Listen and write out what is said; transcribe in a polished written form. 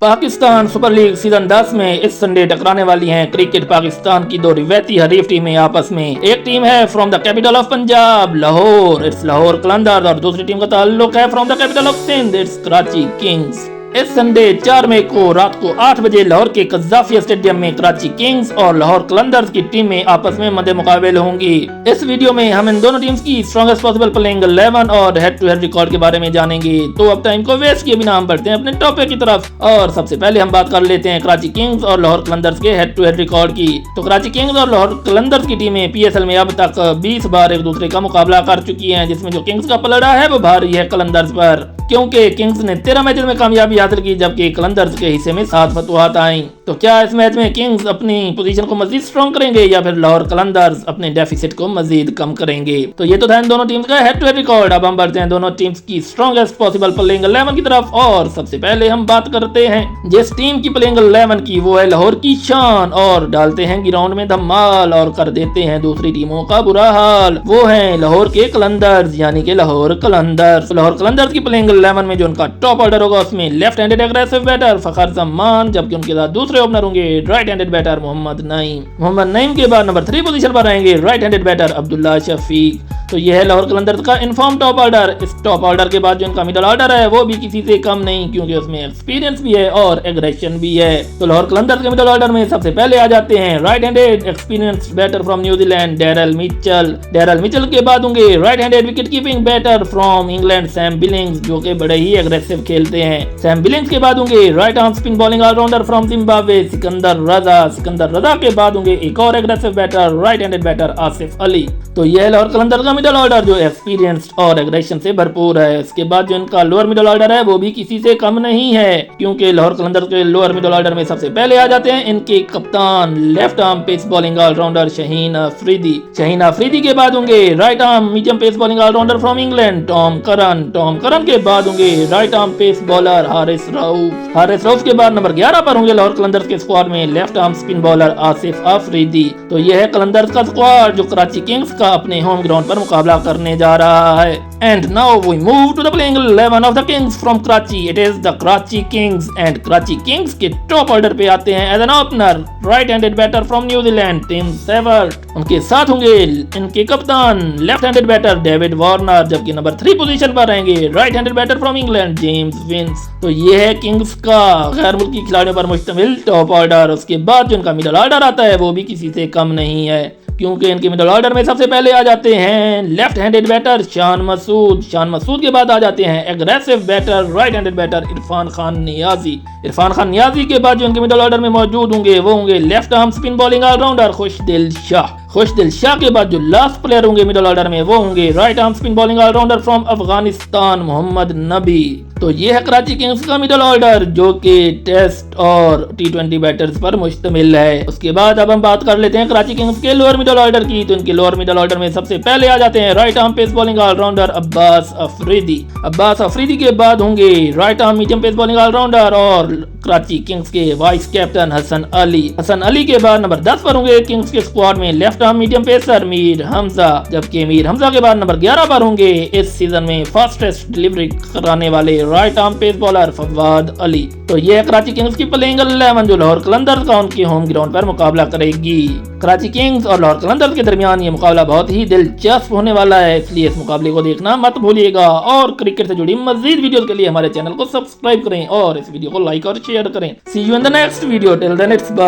Pakistan super league season 10 में इस Sunday टकराने वाली हैं क्रिकेट पाकिस्तान की दो रिवायती हरीफ टीमें आपस में। एक टीम है from the capital of Punjab Lahore, it's Lahore Qalandars, और दूसरी टीम का ताल्लुक है from the capital of Sindh, it's Karachi Kings. इस संडे 4 मई को रात को 8 बजे लाहौर के कज़ाफिया स्टेडियम में कराची किंग्स और लाहौर कलंदर्स की टीमें आपस में मद्दे मुकाबले होंगी। इस वीडियो में हम इन दोनों टीम्स की स्ट्रॉन्गेस्ट पॉसिबल प्लेइंग 11 और हेड टू हेड रिकॉर्ड के बारे में जानेंगे। तो अब टाइम को वेस्ट किए बिना हम बढ़ते हैं अपने टॉपिक की तरफ और सबसे पहले हम बात कर लेते हैं कराची किंग्स और लाहौर कलंदर्स के हेड टू हेड रिकॉर्ड की। तो कराची किंग्स और लाहौर कलंदर्स की टीमें पीएसएल में अब तक 20 बार एक दूसरे का मुकाबला कर चुकी हैं, जिसमें जो किंग्स का पलड़ा है वो भारी है कलंदर्स पर, क्योंकि किंग्स ने 13 मैचेस में कामयाबी हासिल की जबकि कलंदर्स के हिस्से में 7 फतवाहत आई। तो क्या इस मैच में किंग्स अपनी पोजीशन को मजीद स्ट्रॉन्ग करेंगे या फिर लाहौर कलंदर्स अपने डेफिसिट को मजीद कम करेंगे? तो ये तो था इन दोनों टीम्स का हेड टू हेड रिकॉर्ड। अब हम बढ़ते हैं दोनों टीम्स की स्ट्रॉन्गेस्ट पॉसिबल प्लेइंग 11 की तरफ और सबसे पहले हम बात करते हैं जिस टीम की प्लेइंग 11 की, वो है लाहौर की शान, और डालते हैं ग्राउंड में धमाल और कर देते हैं दूसरी टीमों का बुरा हाल। वो है लाहौर के कलंदर्स यानी कि लाहौर कलंदर्स। लाहौर कलंदर्स की प्लेइंग 11 में जो उनका टॉप ऑर्डर होगा उसमें left handed aggressive batter Fakhar Zaman, जबकि उनके साथ दूसरे ओपनर होंगे right handed batter Mohammad Naeem. Mohammad Naeem के बाद नंबर 3 पोजीशन पर आएंगे right handed batter Abdullah Shafique. तो यह है लाहौर कलंदर्स का इनफॉर्म टॉप ऑर्डर। इस टॉप ऑर्डर के बाद जो इनका मिडल ऑर्डर है वो भी किसी से कम नहीं, क्योंकि उसमें एक्सपीरियंस भी है और एग्रेशन भी है। तो लाहौर कलंदर्स के मिडल ऑर्डर में सबसे पहले आ जाते हैं right handed experienced batter from New Zealand Daryl Mitchell. Daryl Mitchell के बाद होंगे right handed wicket keeping batter from England Sam Billings, जो कि बड़े ही एग्रेसिव खेलते हैं। सैम बिलिंग्स के बाद होंगे right arm spin bowling allrounder from Zimbabwe Sikandar Raza. Sikandar Raza के बाद होंगे एक और aggressive batter right handed batter Asif Ali. तो यह लाहौर कलंदर्स का मिडल ऑर्डर जो एक्सपीरियंस्ड और एग्रेशन से भरपूर है। इसके बाद जो इनका लोअर मिडल ऑर्डर है वो भी किसी से कम नहीं है, क्योंकि लाहौर कलंदर्स के लोअर मिडल ऑर्डर में सबसे पहले आ जाते हैं इनके कप्तान left arm pace bowling allrounder Shaheen Afridi. Shaheen Afridi के बाद होंगे right arm medium pace bowling allrounder from England Tom Curran. Tom Curran के बाद होंगे right arm pace bowler Haris Rauf. Haris Rauf के बाद नंबर 11 पर होंगे लाहौर कलंदर्स के स्क्वाड में left arm spin bowler Asif Afridi. तो यह है कलंदर्स का स्क्वाड जो कराची किंग्स का अपने होम ग्राउंड पर मुकाबला करने जा रहा है। And now we move to the playing 11 of the Kings from Karachi. It is the Karachi Kings and Karachi Kings के टॉप ऑर्डर पे आते हैं as an opener right handed batter from New Zealand Tim Seifert. उनके साथ होंगे इनके कप्तान left handed batter David Warner, जबकि नंबर 3 पोजीशन पर रहेंगे right handed batter from England James Vince. तो ये है किंग्स का गैर मुल्की खिलाड़ियों पर मुश्तमिल टॉप ऑर्डर। उसके बाद जो इनका मिडल ऑर्डर आता है वो भी किसी से कम नहीं है, क्योंकि इनके मिडल ऑर्डर में सबसे पहले आ जाते हैं left handed batter Shan Masood. Shan Masood के बाद आ जाते हैं aggressive batter right handed batter Irfan Khan Niazi. Irfan Khan Niazi के बाद जो इनके मिडल ऑर्डर में मौजूद होंगे वो होंगे left arm spin bowling allrounder Khushdil Shah. Khushdil Shah के बाद जो लास्ट प्लेयर होंगे मिडल ऑर्डर में वो होंगे right arm spin bowling allrounder from Afghanistan Mohammad Nabi. तो ये है कराची किंग्स का मिडल ऑर्डर जो कि टेस्ट और T20 बैटर्स पर मुश्तमिल है। उसके बाद अब हम बात कर लेते हैं कराची किंग्स के लोअर मिडल ऑर्डर की। तो इनके लोअर मिडल ऑर्डर में सबसे पहले आ जाते हैं right arm pace bowling allrounder Abbas Afridi. Abbas Afridi के बाद होंगे right arm medium pace bowling allrounder और कराची किंग्स के वाइस कैप्टन हसन अली। हसन अली के बाद नंबर 10 पर होंगे किंग्स के स्क्वाड में left arm medium pacer Mir Hamza, जबकि मीर हमजा के बाद नंबर 11 पर होंगे इस सीजन में फास्टेस्ट डिलीवरी कराने वाले right arm pace bowler Fawad Ali. तो ये है कराची किंग्स की प्लेइंग 11 जो लाहौर कलंदर्स का उनके होम ग्राउंड पर मुकाबला करेगी। कराची किंग्स और लाहौर कलंदर्स के दरमियान ये मुकाबला बहुत ही दिलचस्प होने वाला है, इसलिए इस मुकाबले को देखना मत भूलिएगा। और क्रिकेट से जुड़ी मजीद वीडियोस के लिए हमारे चैनल को सब्सक्राइब करें और इस वीडियो को लाइक और शेयर करें। See you in the next video, till then it's bye.